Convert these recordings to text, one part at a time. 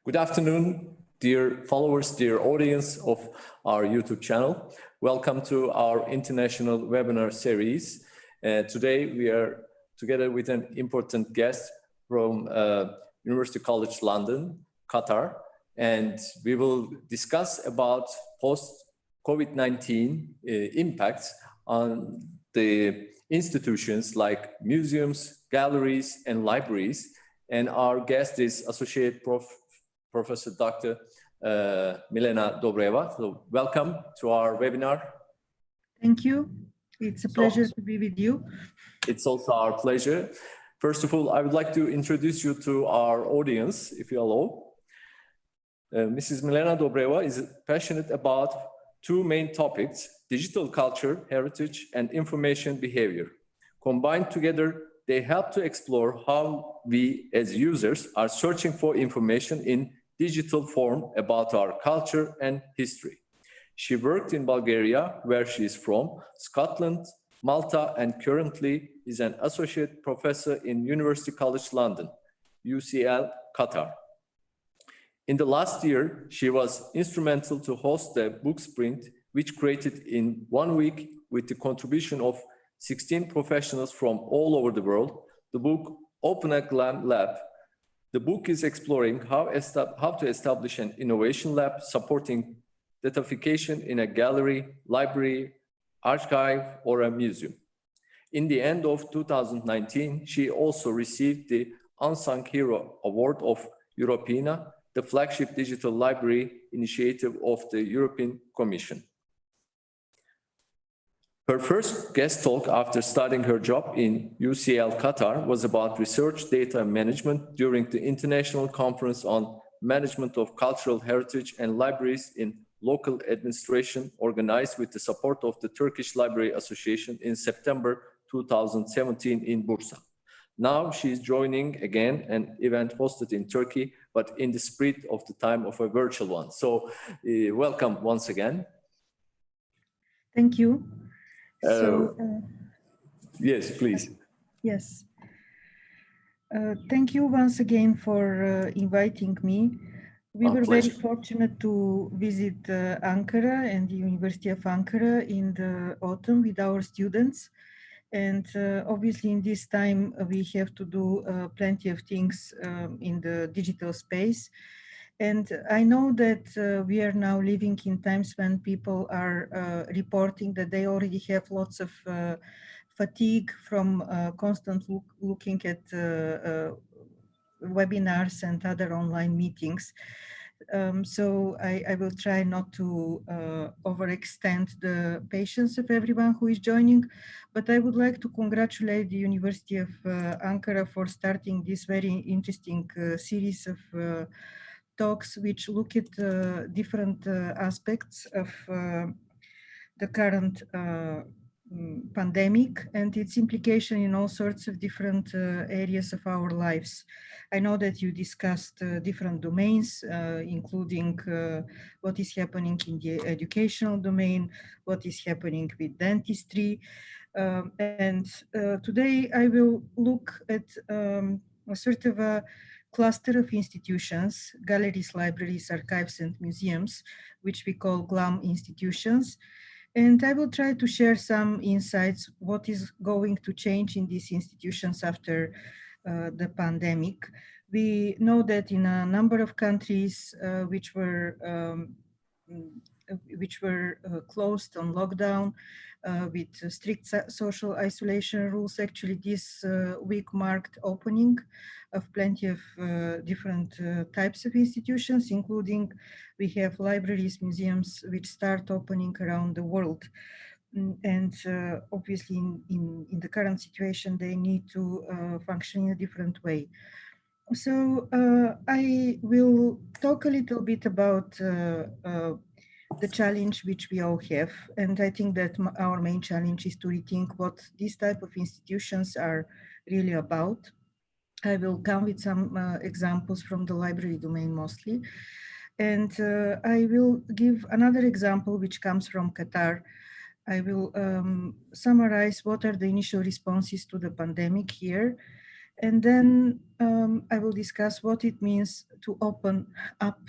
Good afternoon, dear followers, dear audience of our YouTube channel. Welcome to our international webinar series. Today we are together with an important guest from University College London, Qatar, and we will discuss about post-COVID-19 impacts on the institutions like museums, galleries, and libraries. And our guest is Associate Professor Dr. Milena Dobreva. So welcome to our webinar. Thank you. It's a pleasure to be with you. It's also our pleasure. First of all, I would like to introduce you to our audience, if you allow. Mrs. Milena Dobreva is passionate about two main topics: digital culture, heritage, and information behavior. Combined together, they help to explore how we as users are searching for information in digital form about our culture and history. She worked in Bulgaria, where she is from, Scotland, Malta, and currently is an associate professor in University College London, UCL, Qatar. In the last year, she was instrumental to host the book sprint, which created in 1 week with the contribution of 16 professionals from all over the world, the book Open a Glam Lab. The book is exploring how to establish an innovation lab supporting datafication in a gallery, library, archive, or a museum. In the end of 2019, she also received the Unsung Hero Award of Europeana, the flagship digital library initiative of the European Commission. Her first guest talk after starting her job in UCL Qatar was about research data management during the International Conference on Management of Cultural Heritage and Libraries in Local Administration, organized with the support of the Turkish Library Association in September 2017 in Bursa. Now she is joining again an event hosted in Turkey, but in the spirit of the time of a virtual one. So welcome once again. Thank you. Yes, please. Yes. Thank you once again for inviting me. We were very fortunate to visit Ankara and the University of Ankara in the autumn with our students. And obviously in this time, we have to do plenty of things in the digital space. And I know that we are now living in times when people are reporting that they already have lots of fatigue from constant looking at webinars and other online meetings. So I will try not to overextend the patience of everyone who is joining, but I would like to congratulate the University of Ankara for starting this very interesting series of talks which look at different aspects of the current pandemic and its implication in all sorts of different areas of our lives. I know that you discussed different domains, including what is happening in the educational domain, what is happening with dentistry. And today I will look at a sort of a cluster of institutions, galleries, libraries, archives, and museums, which we call Glam institutions. And I will try to share some insights, what is going to change in these institutions after the pandemic. We know that in a number of countries which were closed on lockdown with strict social isolation rules, actually this week marked opening of plenty of different types of institutions, including we have libraries, museums, which start opening around the world. And obviously in the current situation, they need to function in a different way. So I will talk a little bit about the challenge which we all have. And I think that our main challenge is to rethink what these type of institutions are really about. I will come with some examples from the library domain mostly. And I will give another example which comes from Qatar. I will summarize what are the initial responses to the pandemic here. And then I will discuss what it means to open up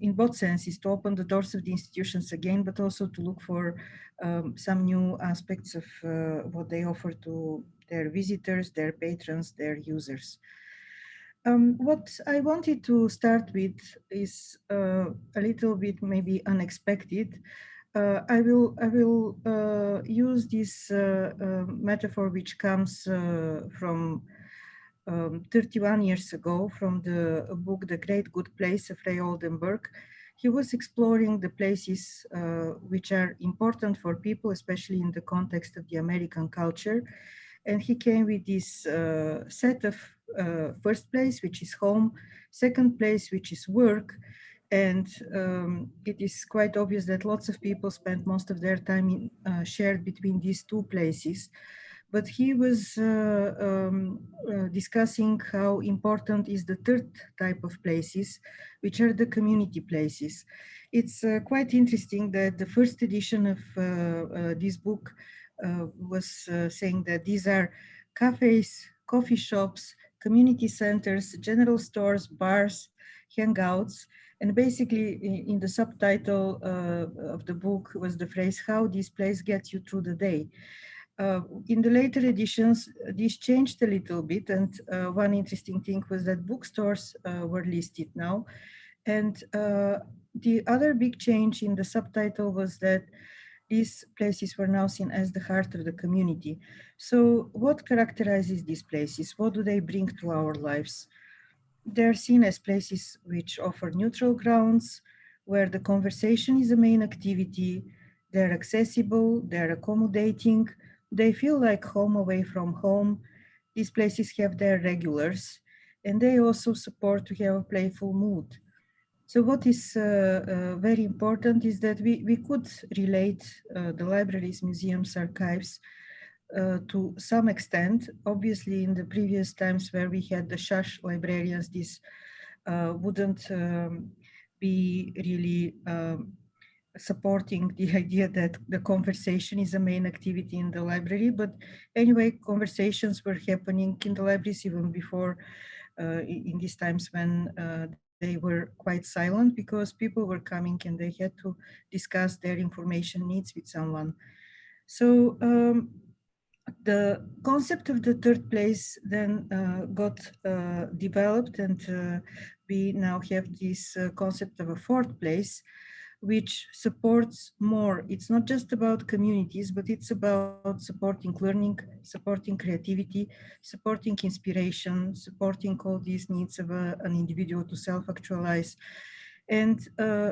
in both senses, to open the doors of the institutions again, but also to look for some new aspects of what they offer to their visitors, their patrons, their users. What I wanted to start with is a little bit maybe unexpected. I will use this metaphor which comes from 31 years ago from the book The Great Good Place of Ray Oldenburg. He was exploring the places which are important for people, especially in the context of the American culture. And he came with this set of first place, which is home, second place, which is work. And it is quite obvious that lots of people spend most of their time shared between these two places. But he was discussing how important is the third type of places, which are the community places. It's quite interesting that the first edition of this book was saying that these are cafes, coffee shops, community centers, general stores, bars, hangouts. And basically in the subtitle of the book was the phrase, how this place gets you through the day. In the later editions, this changed a little bit. And one interesting thing was that bookstores were listed now. And the other big change in the subtitle was that these places were now seen as the heart of the community. So what characterizes these places? What do they bring to our lives? They're seen as places which offer neutral grounds, where the conversation is the main activity. They're accessible, they're accommodating, they feel like home away from home. These places have their regulars, and they also support to have a playful mood. So what is very important is that we could relate the libraries, museums, archives to some extent. Obviously, in the previous times where we had the shush librarians, this wouldn't be really supporting the idea that the conversation is a main activity in the library. But anyway, conversations were happening in the libraries even before in these times when they were quite silent, because people were coming and they had to discuss their information needs with someone. So the concept of the third place then got developed, and we now have this concept of a fourth place, which supports more. It's not just about communities, but it's about supporting learning, supporting creativity, supporting inspiration, supporting all these needs of an individual to self-actualize. And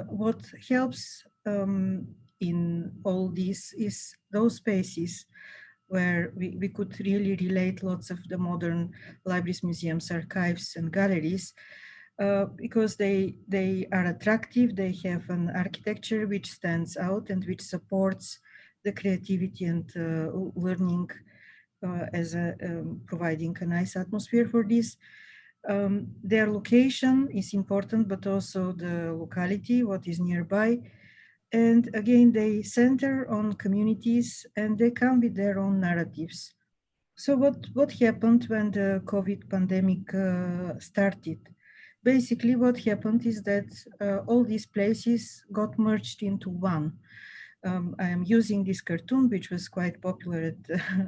what helps in all this is those spaces where we could really relate lots of the modern libraries, museums, archives, and galleries, because they are attractive, they have an architecture which stands out and which supports the creativity and learning as providing a nice atmosphere for this. Their location is important, but also the locality, what is nearby. And again, they center on communities and they come with their own narratives. So what happened when the COVID pandemic started? Basically, what happened is that all these places got merged into one. I am using this cartoon, which was quite popular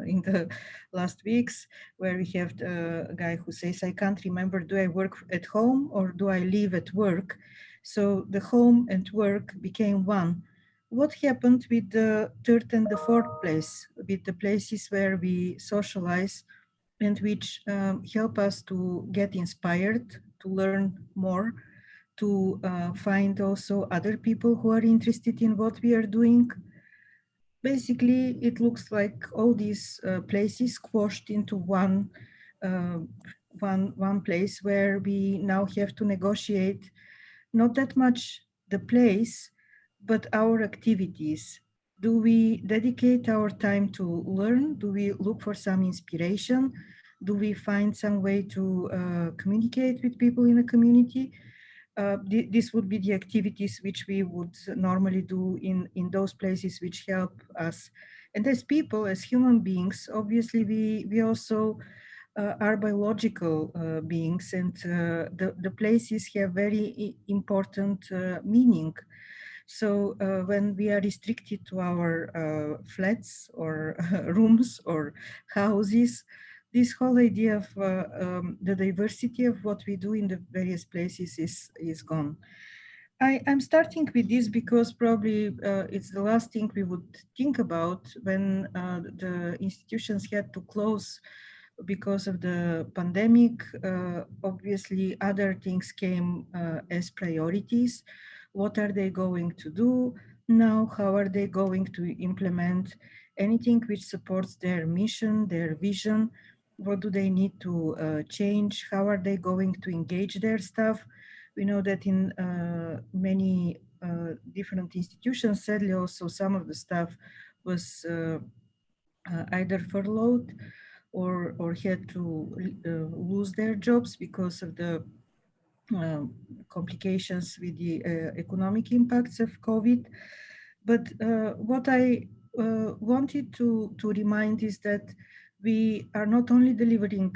in the last weeks, where we have a guy who says, I can't remember, do I work at home or do I live at work? So the home and work became one. What happened with the third and the fourth place, with the places where we socialize and which help us to get inspired, to learn more, to find also other people who are interested in what we are doing? Basically, it looks like all these places squashed into uh, one place where we now have to negotiate not that much the place, but our activities. Do we dedicate our time to learn? Do we look for some inspiration? Do we find some way to communicate with people in a community? This would be the activities which we would normally do in those places which help us. And as people, as human beings, obviously we also are biological beings, and the places have very important meaning. So when we are restricted to our flats or rooms or houses, this whole idea of the diversity of what we do in the various places is gone. I'm starting with this because probably it's the last thing we would think about when the institutions had to close because of the pandemic. Obviously, other things came as priorities. What are they going to do now? How are they going to implement anything which supports their mission, their vision? What do they need to change? How are they going to engage their staff? We know that in many different institutions, sadly, also some of the staff was either furloughed or had to lose their jobs because of the complications with the economic impacts of COVID. But what I wanted to remind is that we are not only delivering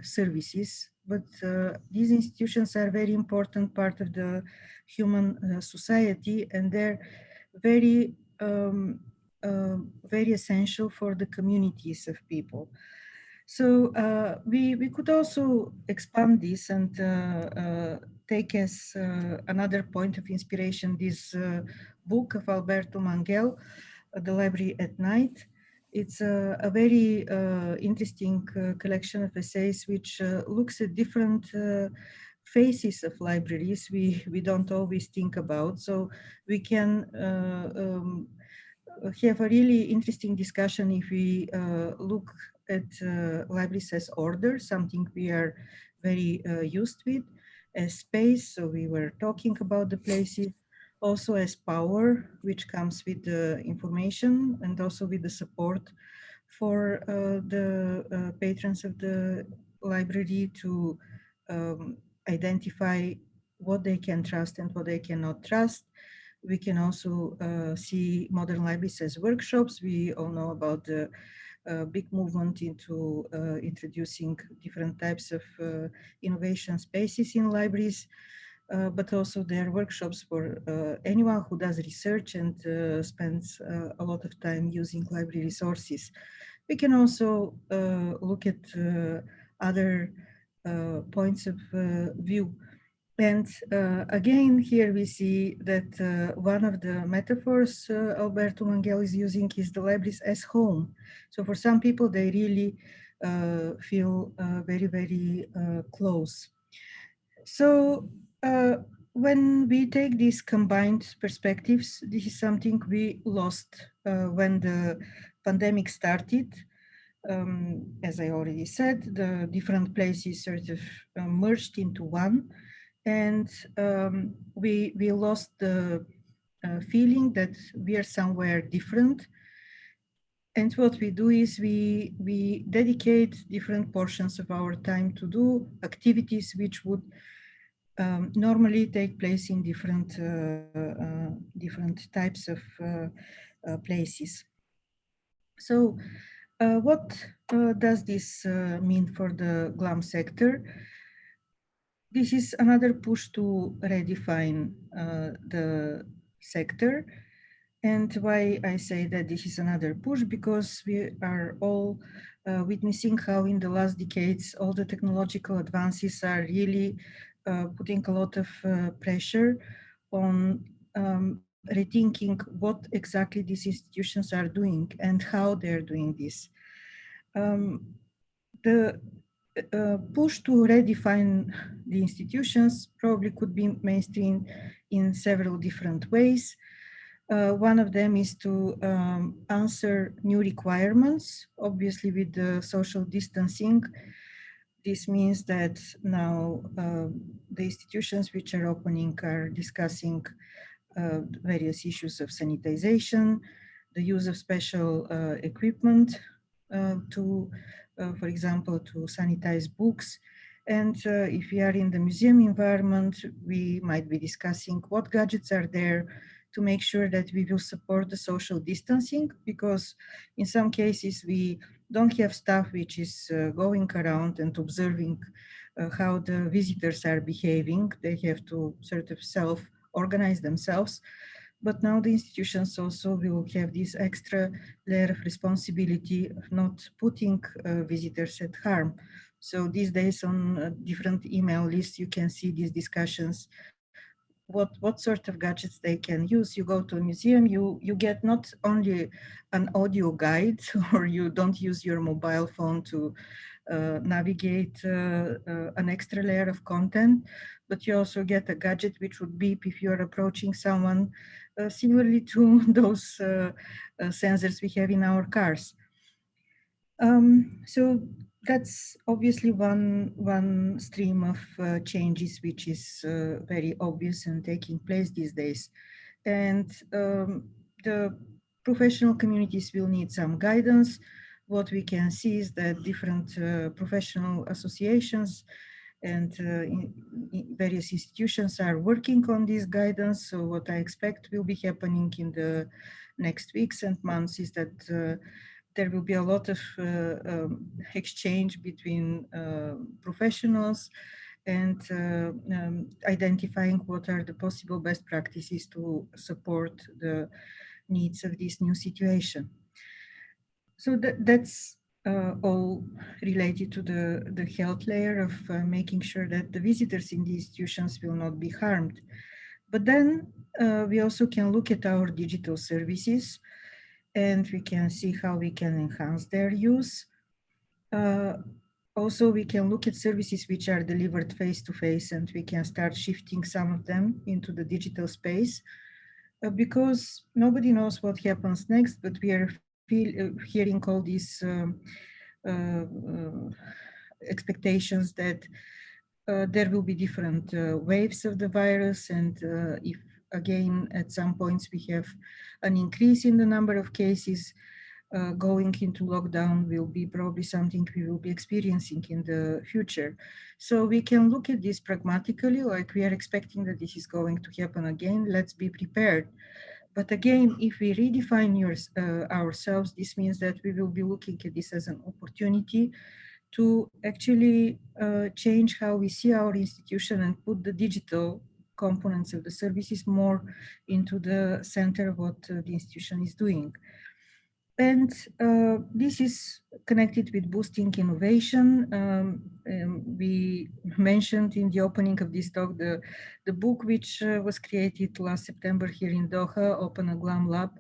services, but these institutions are very important part of the human society, and they're very, very essential for the communities of people. So we could also expand this and take as another point of inspiration this book of Alberto Manguel, The Library at Night. It's a very interesting collection of essays which looks at different faces of libraries we don't always think about. So we can have a really interesting discussion if we look at libraries as order, something we are very used with, as space, so we were talking about the places, also as power, which comes with the information and also with the support for the patrons of the library to identify what they can trust and what they cannot trust. We can also see modern libraries as workshops. We all know about the big movement into introducing different types of innovation spaces in libraries, but also there are workshops for anyone who does research and spends a lot of time using library resources. We can also look at other points of view. And again, here we see that one of the metaphors Alberto Manguel is using is the libraries as home. So for some people, they really feel very, very close. So when we take these combined perspectives, this is something we lost when the pandemic started. As I already said, the different places sort of merged into one, and we lost the feeling that we are somewhere different. And what we do is we dedicate different portions of our time to do activities which would normally take place in different types of places. So what does this mean for the Glam sector? This is another push to redefine the sector. And why I say that this is another push, because we are all witnessing how in the last decades, all the technological advances are really putting a lot of pressure on rethinking what exactly these institutions are doing and how they're doing this. The push to redefine the institutions probably could be mainstreamed in several different ways. One of them is to answer new requirements, obviously with the social distancing. This means that now the institutions which are opening are discussing various issues of sanitization, the use of special equipment to, for example, to sanitize books. And if we are in the museum environment, we might be discussing what gadgets are there to make sure that we will support the social distancing, because in some cases we don't have staff which is going around and observing how the visitors are behaving. They have to sort of self-organize themselves. But now the institutions also will have this extra layer of responsibility of not putting visitors at harm. So these days on different email lists, you can see these discussions, what sort of gadgets they can use. You go to a museum, you get not only an audio guide, or you don't use your mobile phone to navigate an extra layer of content, but you also get a gadget which would beep if you're approaching someone, similarly to those sensors we have in our cars. So that's obviously one stream of changes which is very obvious and taking place these days. And the professional communities will need some guidance. What we can see is that different professional associations and various institutions are working on this guidance. So what I expect will be happening in the next weeks and months is that there will be a lot of exchange between professionals and identifying what are the possible best practices to support the needs of this new situation. So that's all related to the health layer of making sure that the visitors in the institutions will not be harmed. But then we also can look at our digital services, and we can see how we can enhance their use. Also, we can look at services which are delivered face-to-face, and we can start shifting some of them into the digital space, because nobody knows what happens next, but we are hearing all these expectations that there will be different waves of the virus, and if again at some points we have an increase in the number of cases, going into lockdown will be probably something we will be experiencing in the future. So we can look at this pragmatically, like we are expecting that this is going to happen again, let's be prepared. But again, if we redefine ourselves, this means that we will be looking at this as an opportunity to actually change how we see our institution and put the digital components of the services more into the center of what the institution is doing. And this is connected with boosting innovation. We mentioned in the opening of this talk the book which was created last September here in Doha, Open a Glam Lab.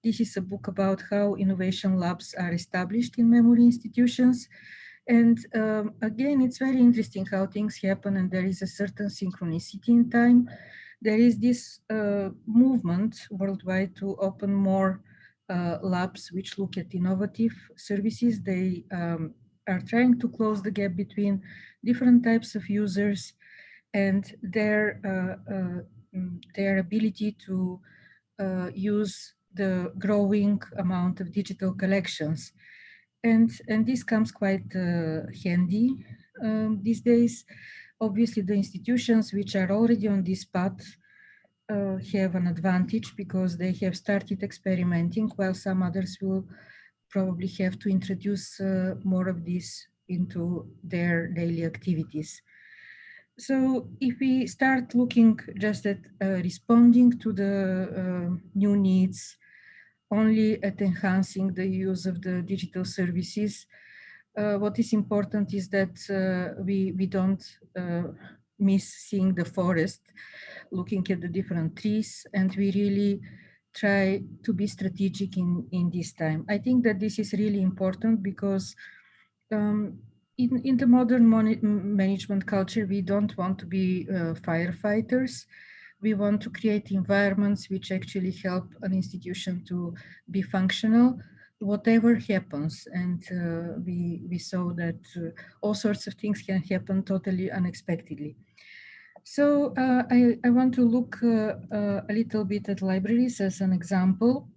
This is a book about how innovation labs are established in memory institutions. And again, it's very interesting how things happen, and there is a certain synchronicity in time. There is this movement worldwide to open more labs which look at innovative services. They are trying to close the gap between different types of users and their ability to use the growing amount of digital collections. And this comes quite handy these days. Obviously, the institutions which are already on this path have an advantage because they have started experimenting, while some others will probably have to introduce more of this into their daily activities. So if we start looking just at responding to the new needs, only at enhancing the use of the digital services, what is important is that we don't miss seeing the forest, looking at the different trees, and we really try to be strategic in this time. I think that this is really important because in the modern management culture, we don't want to be firefighters. We want to create environments which actually help an institution to be functional, whatever happens. And we saw that all sorts of things can happen totally unexpectedly. So I want to look a little bit at libraries as an example,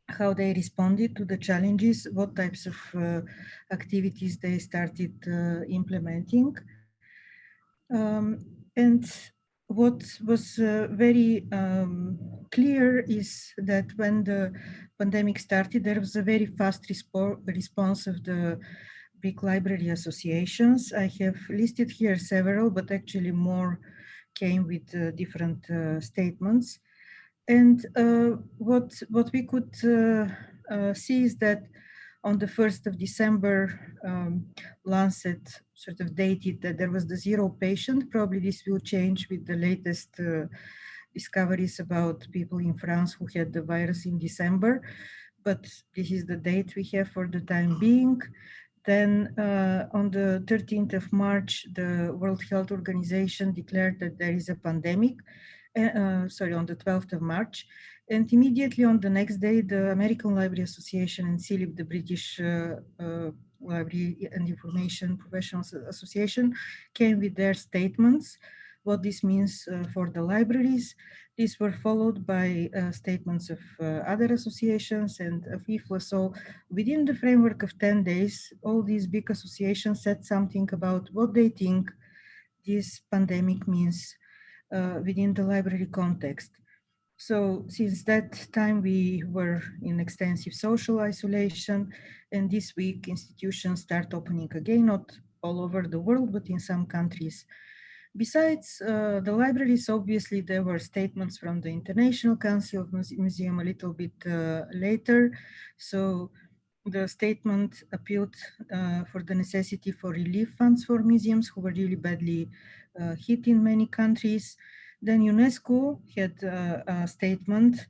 how they responded to the challenges, what types of activities they started implementing. And what was very clear is that when the pandemic started, there was a very fast response of the big library associations. I have listed here several, but actually more came with different statements. And what we could see is that on the 1st of December, Lancet sort of dated that there was the 0 patient. Probably this will change with the latest discoveries about people in France who had the virus in December. But this is the date we have for the time being. Then on the 13th of March, the World Health Organization declared that there is a pandemic. On the 12th of March. And immediately on the next day, the American Library Association and CILIP, the British Library and Information Professionals Association, came with their statements, what this means for the libraries. These were followed by statements of other associations and of IFLA. So within the framework of 10 days, all these big associations said something about what they think this pandemic means within the library context. So since that time, we were in extensive social isolation, and this week institutions start opening again, not all over the world, but in some countries. Besides the libraries, obviously, there were statements from the International Council of Museum a little bit later. So the statement appealed for the necessity for relief funds for museums who were really badly hit in many countries. Then UNESCO had a statement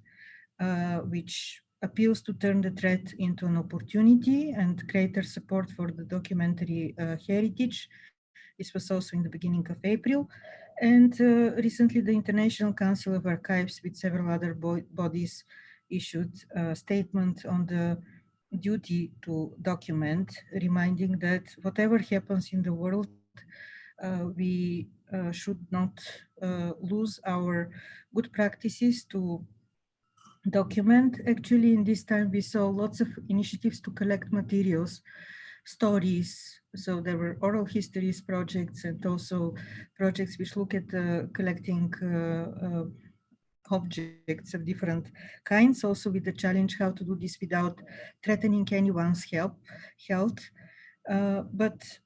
which appeals to turn the threat into an opportunity and greater support for the documentary heritage. This was also in the beginning of April. And recently the International Council of Archives with several other bodies issued a statement on the duty to document, reminding that whatever happens in the world, we should not lose our good practices to document. Actually, in this time, we saw lots of initiatives to collect materials, stories. So there were oral histories projects and also projects which look at collecting objects of different kinds, also with the challenge how to do this without threatening anyone's health. But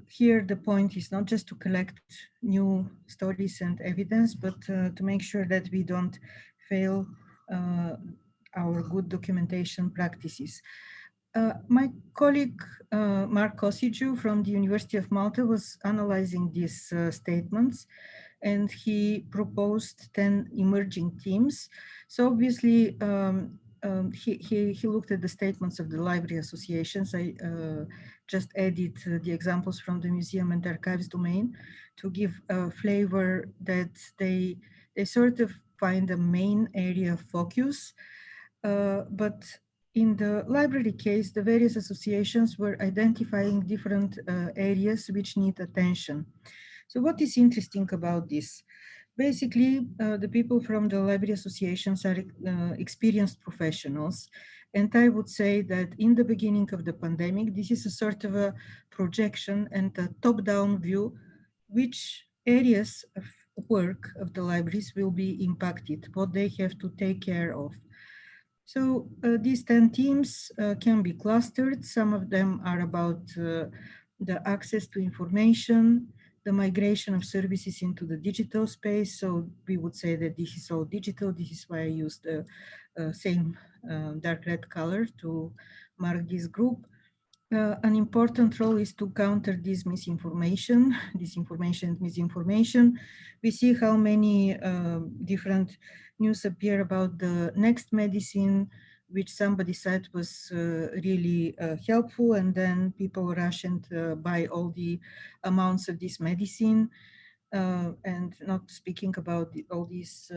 here the point is not just to collect new stories and evidence, but to make sure that we don't fail our good documentation practices. My colleague Mark Kosiju from the University of Malta was analyzing these statements, and he proposed 10 emerging themes. So obviously, he looked at the statements of the library associations. I just added the examples from the museum and archives domain to give a flavor that they sort of find a main area of focus. But in the library case, the various associations were identifying different areas which need attention. So what is interesting about this? Basically, the people from the library associations are experienced professionals. And I would say that in the beginning of the pandemic, this is a sort of a projection and a top-down view, which areas of work of the libraries will be impacted, what they have to take care of. So these 10 themes can be clustered. Some of them are about the access to information, the migration of services into the digital space. So we would say that this is all digital. This is why I used the same dark red color to mark this group. An important role is to counter this misinformation, disinformation and misinformation. We see how many different news appear about the next medicine, which somebody said was really helpful, and then people rush and buy all the amounts of this medicine. And not speaking about all these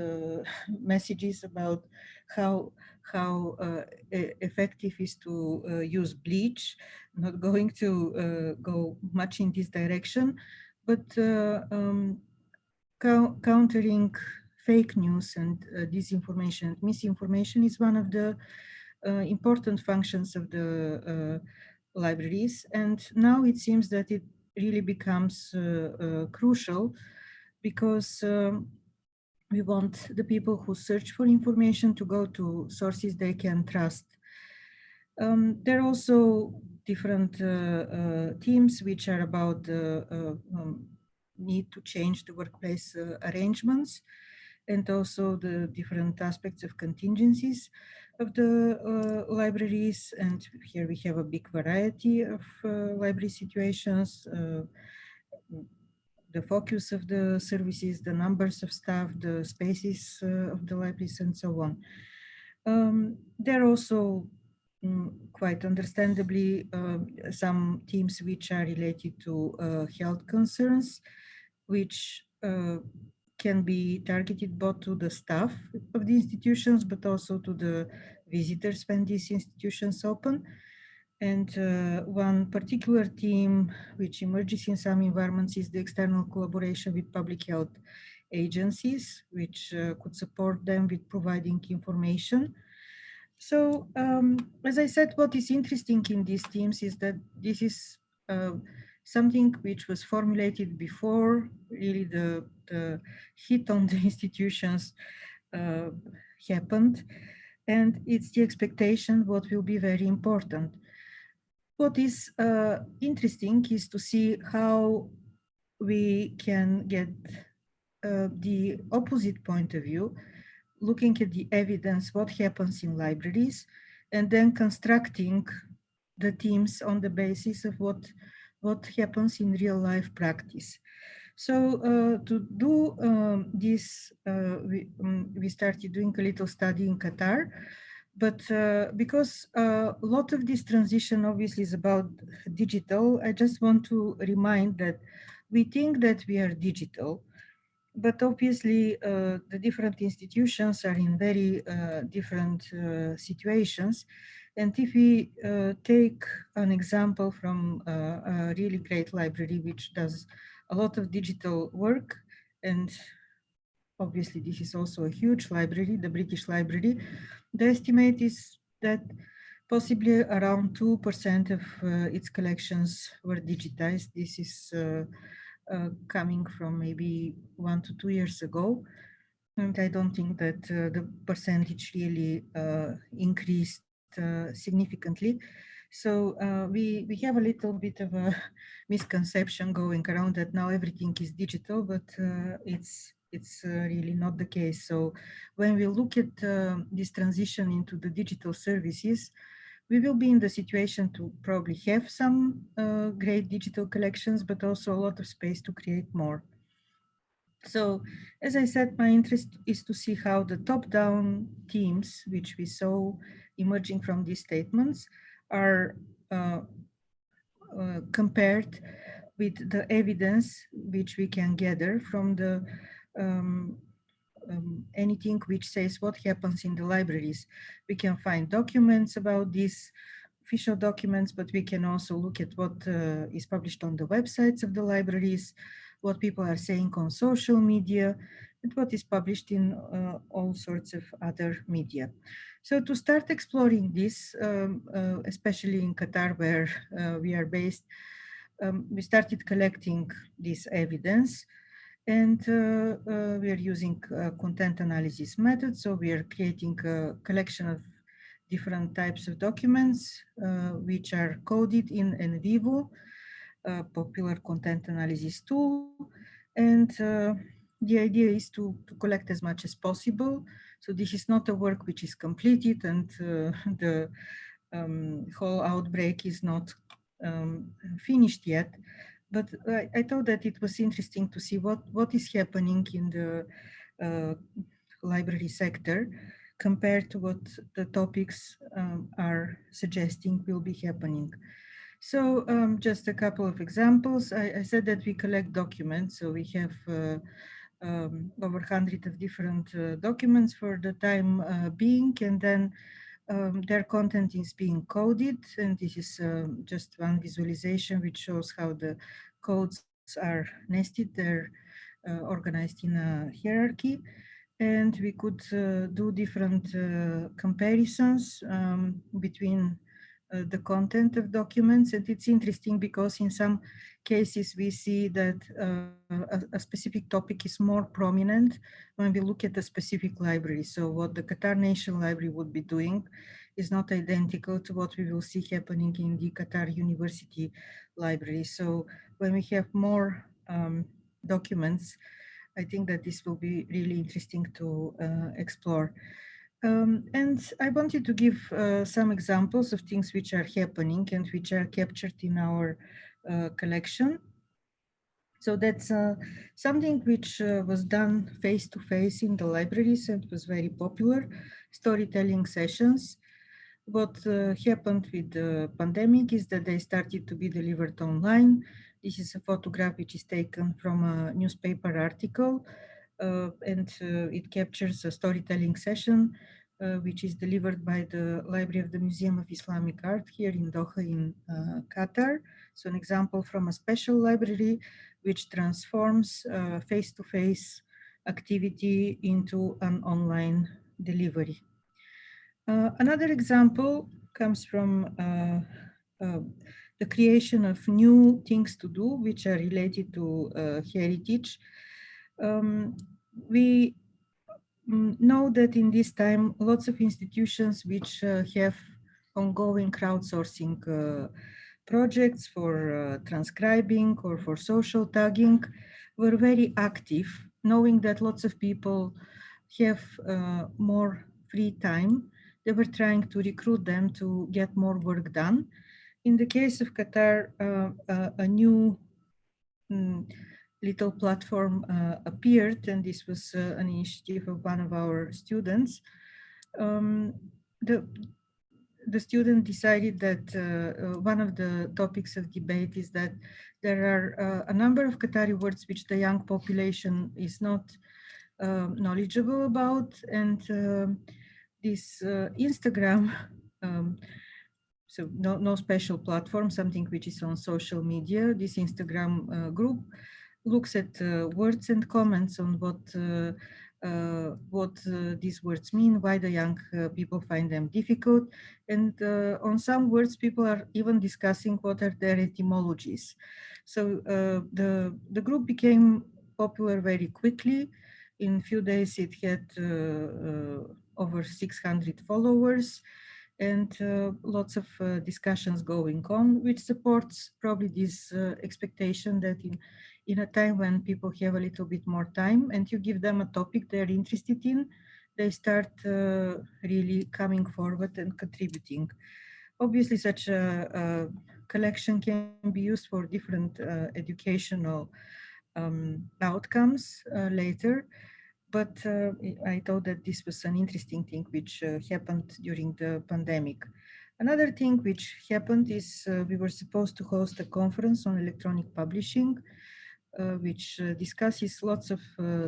messages about how effective is to use bleach. Not going to go much in this direction, but countering fake news and disinformation and misinformation is one of the important functions of the libraries. And now it seems that it really becomes crucial, because we want the people who search for information to go to sources they can trust. There are also different themes which are about the need to change the workplace arrangements, and also the different aspects of contingencies of the libraries. And here we have a big variety of library situations, the focus of the services, the numbers of staff, the spaces of the libraries, and so on. There are also quite understandably some themes which are related to health concerns, which can be targeted both to the staff of the institutions, but also to the visitors when these institutions open. And one particular theme which emerges in some environments is the external collaboration with public health agencies, which could support them with providing information. So, as I said, what is interesting in these themes is that this is something which was formulated before really the hit on the institutions happened. And it's the expectation what will be very important. What is interesting is to see how we can get the opposite point of view, looking at the evidence, what happens in libraries, and then constructing the themes on the basis of what happens in real life practice. So to do this, we started doing a little study in Qatar, but because a lot of this transition obviously is about digital, I just want to remind that we think that we are digital, but obviously the different institutions are in very different situations. And if we take an example from a really great library which does a lot of digital work, and obviously this is also a huge library, the British Library, the estimate is that possibly around 2% of its collections were digitized. This is coming from maybe 1 to 2 years ago. And I don't think that the percentage really increased significantly. So we have a little bit of a misconception going around that now everything is digital, but it's really not the case. So when we look at this transition into the digital services, we will be in the situation to probably have some great digital collections, but also a lot of space to create more. So, as I said, my interest is to see how the top-down themes, which we saw emerging from these statements, are compared with the evidence which we can gather from the anything which says what happens in the libraries. We can find documents about these official documents, but we can also look at what is published on the websites of the libraries, what people are saying on social media, and what is published in all sorts of other media. So to start exploring this, especially in Qatar, where we are based, we started collecting this evidence. And we are using content analysis method. So we are creating a collection of different types of documents, which are coded in NVivo, a popular content analysis tool. And the idea is to collect as much as possible. So this is not a work which is completed, and the whole outbreak is not finished yet. But I thought that it was interesting to see what is happening in the library sector compared to what the topics are suggesting will be happening. So just a couple of examples. I said that we collect documents, so we have over 100 of different documents for the time being, and then their content is being coded, and this is just one visualization which shows how the codes are nested. They're organized in a hierarchy, and we could do different comparisons between the content of documents. And it's interesting because in some cases we see that a specific topic is more prominent when we look at a specific library. So what the Qatar National Library would be doing is not identical to what we will see happening in the Qatar University Library. So when we have more documents, I think that this will be really interesting to explore. And I wanted to give some examples of things which are happening and which are captured in our collection. So that's something which was done face-to-face in the libraries and was very popular, storytelling sessions. What happened with the pandemic is that they started to be delivered online. This is a photograph which is taken from a newspaper article, and it captures a storytelling session which is delivered by the Library of the Museum of Islamic Art here in Doha in Qatar. So an example from a special library which transforms face-to-face activity into an online delivery. Another example comes from the creation of new things to do, which are related to heritage. We know that in this time, lots of institutions which have ongoing crowdsourcing projects for transcribing or for social tagging were very active, knowing that lots of people have more free time. They were trying to recruit them to get more work done. In the case of Qatar, a new little platform appeared, and this was an initiative of one of our students. The student decided that one of the topics of debate is that there are a number of Qatari words which the young population is not knowledgeable about, and this Instagram, so no special platform, something which is on social media, this Instagram group looks at words and comments on what these words mean, why the young people find them difficult. And on some words, people are even discussing what are their etymologies. So the group became popular very quickly. In a few days, it had over 600 followers and lots of discussions going on, which supports probably this expectation that in a time when people have a little bit more time and you give them a topic they're interested in, they start really coming forward and contributing. Obviously, such a collection can be used for different educational outcomes later. But I thought that this was an interesting thing which happened during the pandemic. Another thing which happened is we were supposed to host a conference on electronic publishing, which discusses lots of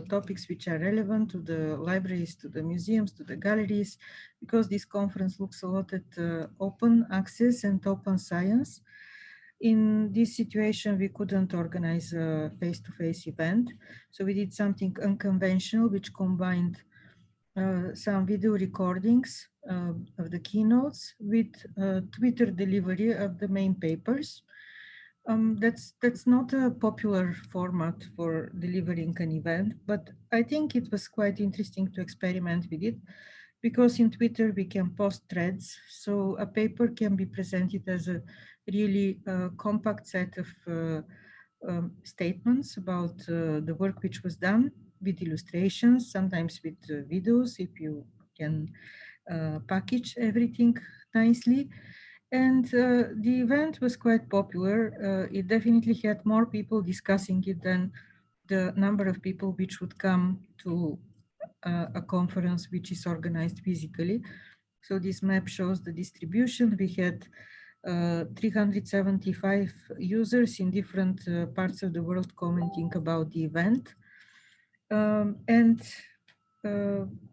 topics which are relevant to the libraries, to the museums, to the galleries, because this conference looks a lot at open access and open science. In this situation, we couldn't organize a face-to-face event. So we did something unconventional, which combined some video recordings of the keynotes with Twitter delivery of the main papers. That's not a popular format for delivering an event, but I think it was quite interesting to experiment with it, because in Twitter we can post threads, so a paper can be presented as a really compact set of statements about the work which was done, with illustrations, sometimes with videos, if you can package everything nicely. And the event was quite popular. It definitely had more people discussing it than the number of people which would come to a conference which is organized physically. So this map shows the distribution. We had 375 users in different parts of the world commenting about the event. And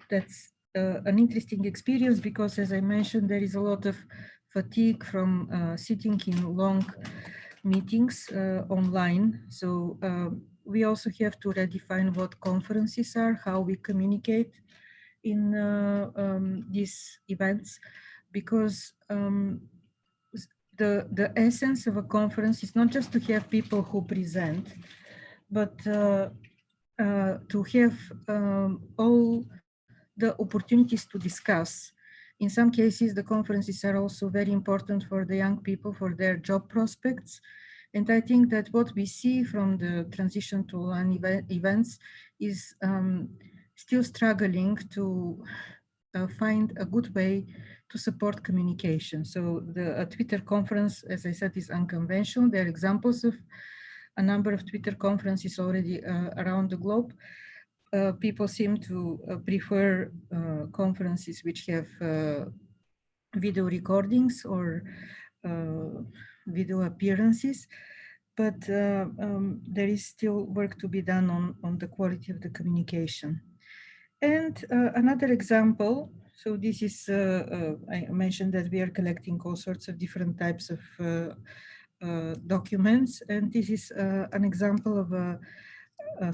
that's an interesting experience because, as I mentioned, there is a lot of fatigue from sitting in long meetings online. So we also have to redefine what conferences are, how we communicate in these events, because the essence of a conference is not just to have people who present, but to have all the opportunities to discuss. In some cases, the conferences are also very important for the young people, for their job prospects. And I think that what we see from the transition to online events is still struggling to find a good way to support communication. So the Twitter conference, as I said, is unconventional. There are examples of a number of Twitter conferences already around the globe. People seem to prefer conferences which have video recordings or video appearances, but there is still work to be done on the quality of the communication. And another example, so this is, I mentioned that we are collecting all sorts of different types of documents, and this is an example of a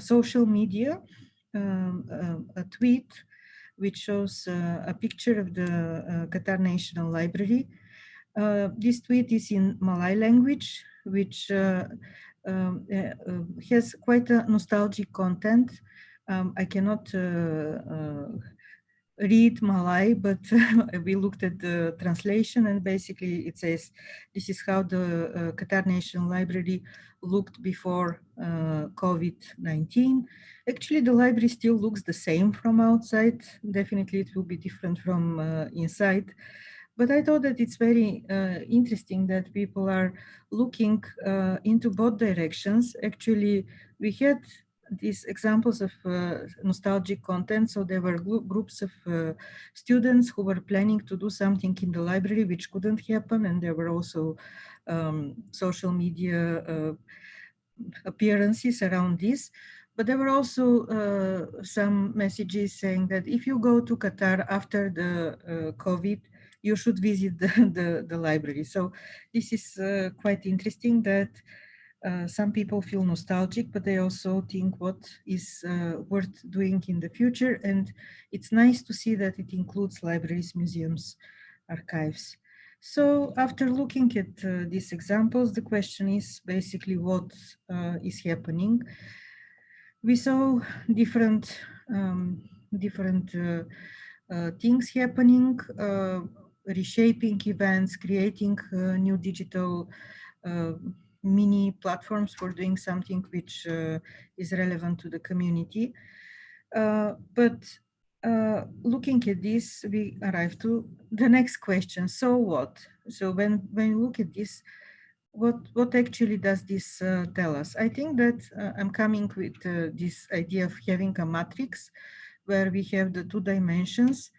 social media, a tweet which shows a picture of the Qatar National Library. This tweet is in Malay language, which has quite a nostalgic content. I cannot read Malay, but we looked at the translation, and basically it says, this is how the Qatar National Library looked before COVID-19. Actually, the library still looks the same from outside. Definitely it will be different from inside. But I thought that it's very interesting that people are looking into both directions. Actually, we had these examples of nostalgic content. So there were groups of students who were planning to do something in the library which couldn't happen. And there were also social media appearances around this. But there were also some messages saying that if you go to Qatar after the COVID, you should visit the library. So this is quite interesting that some people feel nostalgic, but they also think what is worth doing in the future. And it's nice to see that it includes libraries, museums, archives. So after looking at these examples, the question is basically what is happening. We saw different things happening, reshaping events, creating new digital mini platforms for doing something which is relevant to the community. But looking at this, we arrive to the next question. So what? So when you look at this, what actually does this tell us? I think that I'm coming with this idea of having a matrix where we have the two dimensions.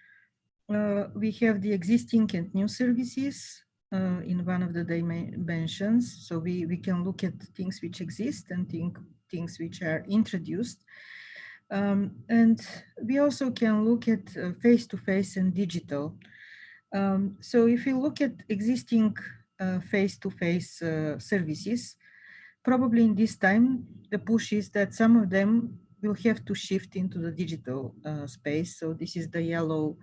We have the existing and new services in one of the dimensions. So we can look at things which exist and things which are introduced. And we also can look at face-to-face and digital. So if you look at existing face-to-face services, probably in this time, the push is that some of them will have to shift into the digital space. So this is the yellow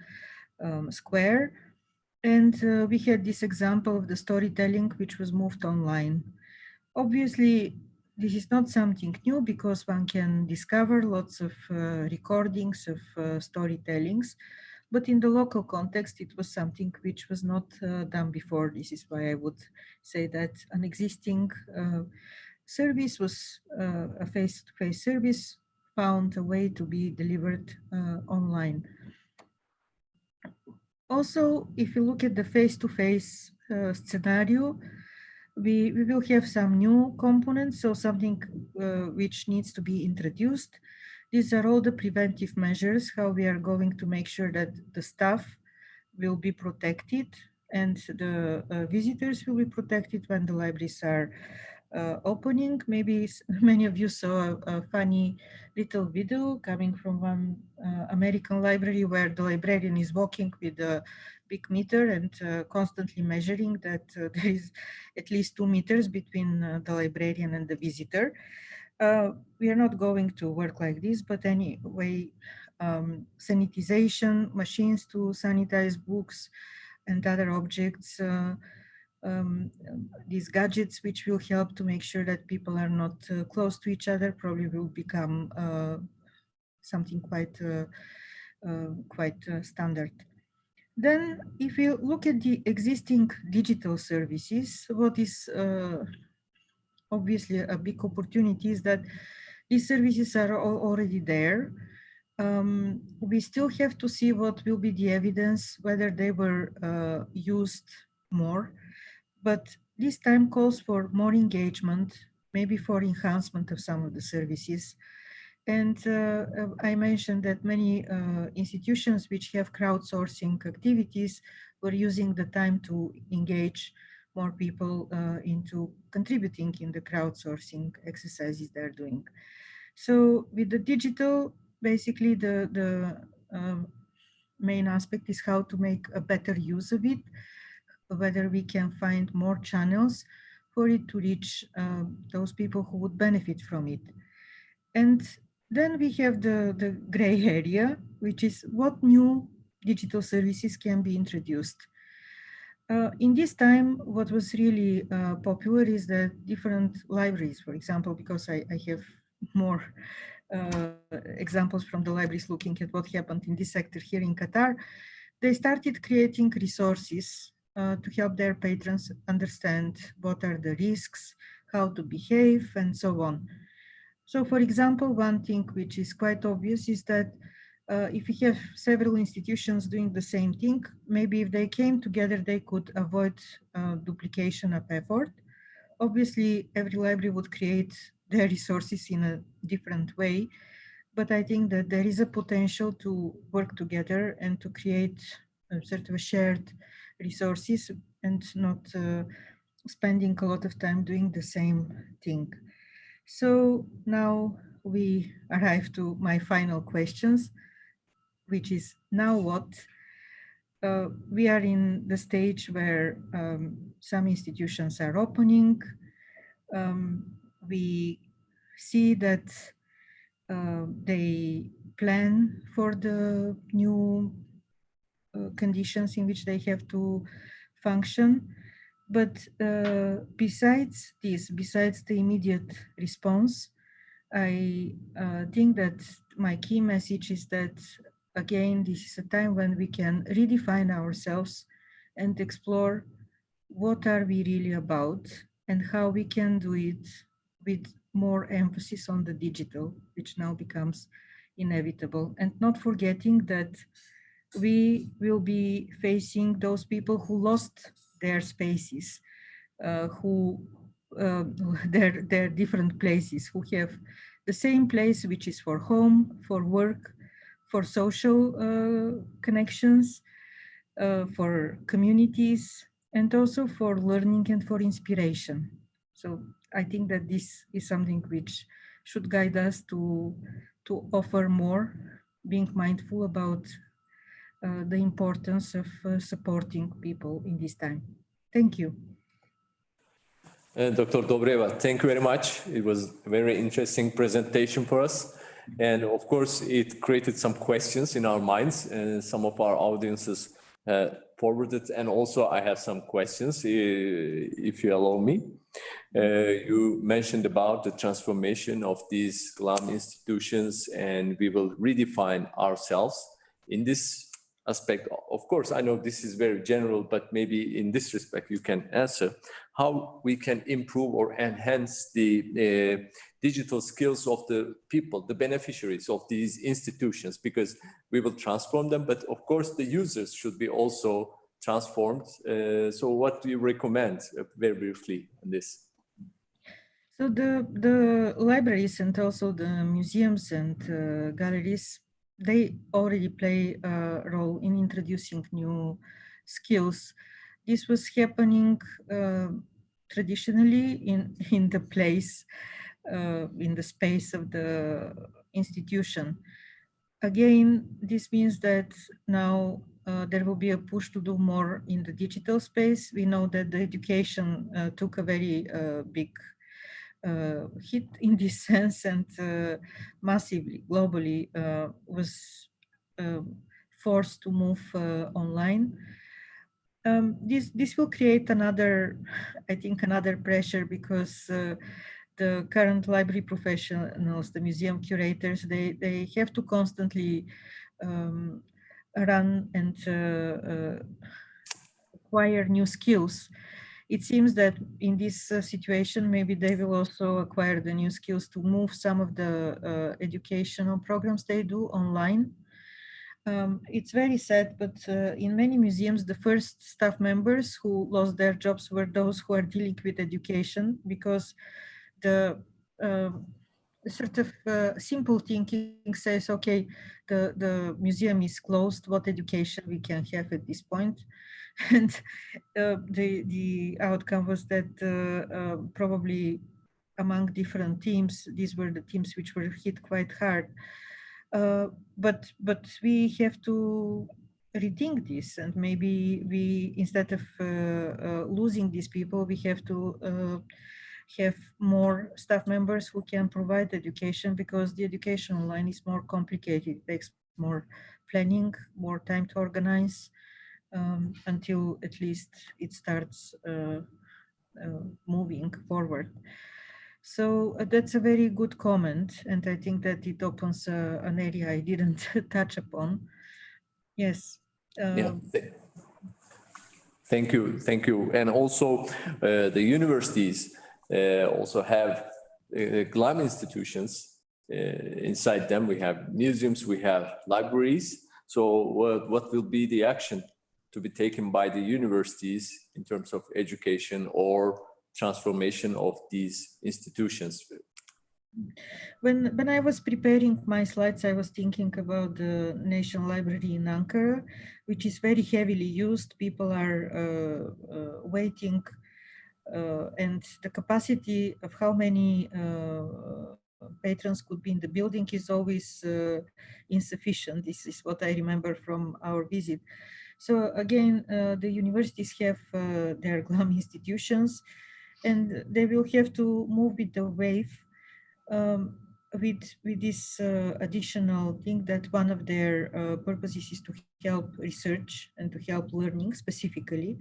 square. And we had this example of the storytelling, which was moved online. Obviously, this is not something new because one can discover lots of recordings of storytellings, but in the local context, it was something which was not done before. This is why I would say that an existing service was a face-to-face service, found a way to be delivered online. Also, if you look at the face-to-face scenario, we will have some new components, so something which needs to be introduced. These are all the preventive measures, how we are going to make sure that the staff will be protected and the visitors will be protected when the libraries are opening. Maybe many of you saw a funny little video coming from one American library where the librarian is walking with a big meter and constantly measuring that there is at least 2 meters between the librarian and the visitor. We are not going to work like this, but anyway, sanitization, machines to sanitize books and other objects, these gadgets which will help to make sure that people are not close to each other probably will become something quite standard. Then if you look at the existing digital services, what is obviously a big opportunity is that these services are already there. We still have to see what will be the evidence, whether they were used more. But this time calls for more engagement, maybe for enhancement of some of the services. And I mentioned that many institutions which have crowdsourcing activities were using the time to engage more people into contributing in the crowdsourcing exercises they're doing. So with the digital, basically the main aspect is how to make a better use of it, whether we can find more channels for it to reach those people who would benefit from it. And then we have the gray area, which is what new digital services can be introduced. In this time, what was really popular is that different libraries, for example, because I have more examples from the libraries looking at what happened in this sector here in Qatar, they started creating resources to help their patrons understand what are the risks, how to behave, and so on. So for example, one thing which is quite obvious is that if we have several institutions doing the same thing, maybe if they came together, they could avoid duplication of effort. Obviously, every library would create their resources in a different way, but I think that there is a potential to work together and to create a sort of a shared resources and not spending a lot of time doing the same thing. So now we arrive to my final questions, which is now what? We are in the stage where some institutions are opening. We see that they plan for the new conditions in which they have to function. But besides this, besides the immediate response, I think that my key message is that, again, this is a time when we can redefine ourselves and explore what are we really about and how we can do it with more emphasis on the digital, which now becomes inevitable. And not forgetting that we will be facing those people who lost their spaces, who their different places, who have the same place, which is for home, for work, for social connections, for communities, and also for learning and for inspiration. So I think that this is something which should guide us to offer more, being mindful about the importance of supporting people in this time. Thank you. Dr. Dobreva, thank you very much. It was a very interesting presentation for us. And of course, it created some questions in our minds, and some of our audiences forwarded. And also, I have some questions, if you allow me. You mentioned about the transformation of these Glam institutions, and we will redefine ourselves in this aspect. Of course, I know this is very general, but maybe in this respect you can answer how we can improve or enhance the digital skills of the people, the beneficiaries of these institutions, because we will transform them, but of course the users should be also transformed. So what do you recommend, very briefly, on this? So the libraries and also the museums and galleries, they already play a role in introducing new skills. This was happening traditionally in the place, in the space of the institution. Again, this means that now there will be a push to do more in the digital space. We know that the education took a very big hit in this sense, and massively, globally, was forced to move online. This will create another, I think, another pressure because the current library professionals, the museum curators, they have to constantly um, run and acquire new skills. It seems that in this situation, maybe they will also acquire the new skills to move some of the educational programs they do online. It's very sad, but in many museums, the first staff members who lost their jobs were those who are dealing with education, because the um, sort of simple thinking says, okay, the museum is closed, what education we can have at this point? And the outcome was that probably among different teams, these were the teams which were hit quite hard. But we have to rethink this, and maybe we, instead of losing these people, we have to have more staff members who can provide education, because the education online is more complicated. It takes more planning, more time to organize, until at least it starts moving forward. So that's a very good comment, and I think that it opens an area I didn't touch upon. Yes. Yeah. Thank you, thank you. And also the universities also have Glam institutions. Inside them we have museums, we have libraries. So what will be the action to be taken by the universities in terms of education or transformation of these institutions? When I was preparing my slides, I was thinking about the National Library in Ankara, which is very heavily used. People are waiting, and the capacity of how many patrons could be in the building is always insufficient. This is what I remember from our visit. So again, the universities have their Glam institutions, and they will have to move with the wave, with this additional thing that one of their purposes is to help research and to help learning specifically.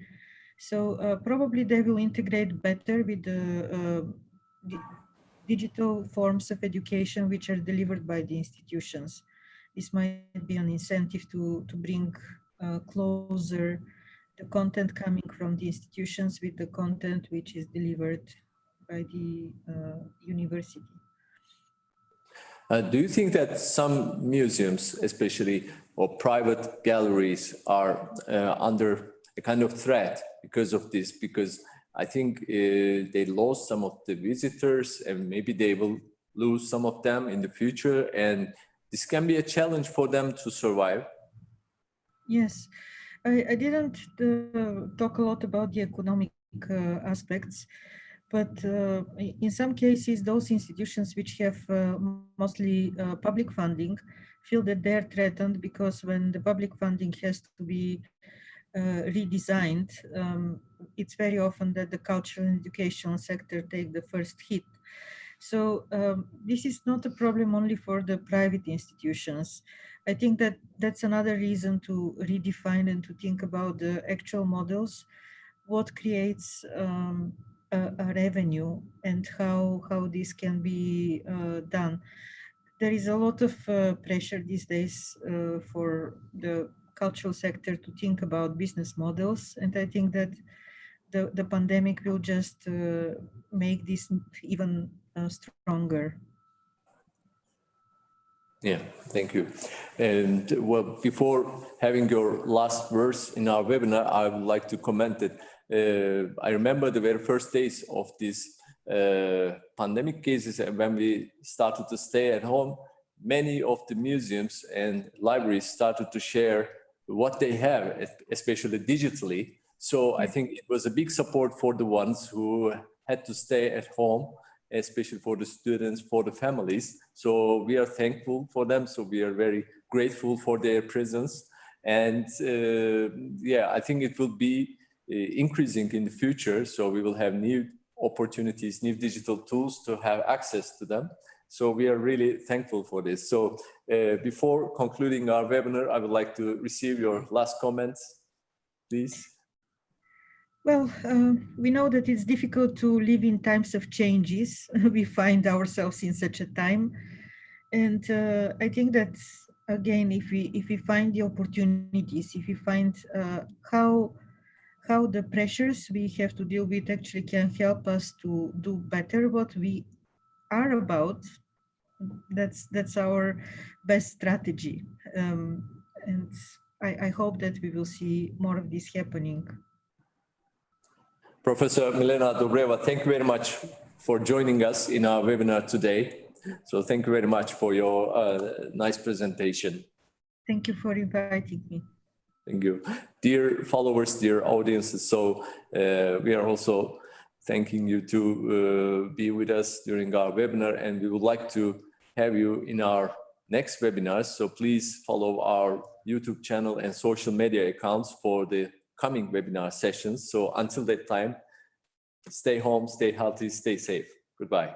So probably they will integrate better with the digital forms of education which are delivered by the institutions. This might be an incentive to bring closer the content coming from the institutions with the content which is delivered by the university. Do you think that some museums, especially or private galleries, are under a kind of threat because of this? Because I think they lost some of the visitors, and maybe they will lose some of them in the future, and this can be a challenge for them to survive. Yes, I didn't talk a lot about the economic aspects, but in some cases, those institutions which have mostly public funding feel that they're threatened, because when the public funding has to be redesigned, it's very often that the cultural and educational sector take the first hit. So this is not a problem only for the private institutions. I think that that's another reason to redefine and to think about the actual models, what creates a revenue, and how this can be done. There is a lot of pressure these days for the cultural sector to think about business models, and I think that the pandemic will just make this even stronger. Yeah, thank you. And well, before having your last verse in our webinar, I would like to comment that I remember the very first days of this pandemic cases, and when we started to stay at home, many of the museums and libraries started to share what they have, especially digitally. So I think it was a big support for the ones who had to stay at home, especially for the students, for the families. So we are thankful for them. So we are very grateful for their presence. And yeah, I think it will be increasing in the future. So we will have new opportunities, new digital tools to have access to them. So we are really thankful for this. So before concluding our webinar, I would like to receive your last comments, please. Well, we know that it's difficult to live in times of changes. We find ourselves in such a time, and I think that again, if we find the opportunities, if we find how the pressures we have to deal with actually can help us to do better what we are about, that's our best strategy. And I hope that we will see more of this happening. Professor Milena Dobreva, thank you very much for joining us in our webinar today. So thank you very much for your nice presentation. Thank you for inviting me. Thank you. Dear followers, dear audiences, so we are also thanking you to be with us during our webinar, and we would like to have you in our next webinars. So please follow our YouTube channel and social media accounts for the coming webinar sessions. So until that time, stay home, stay healthy, stay safe. Goodbye.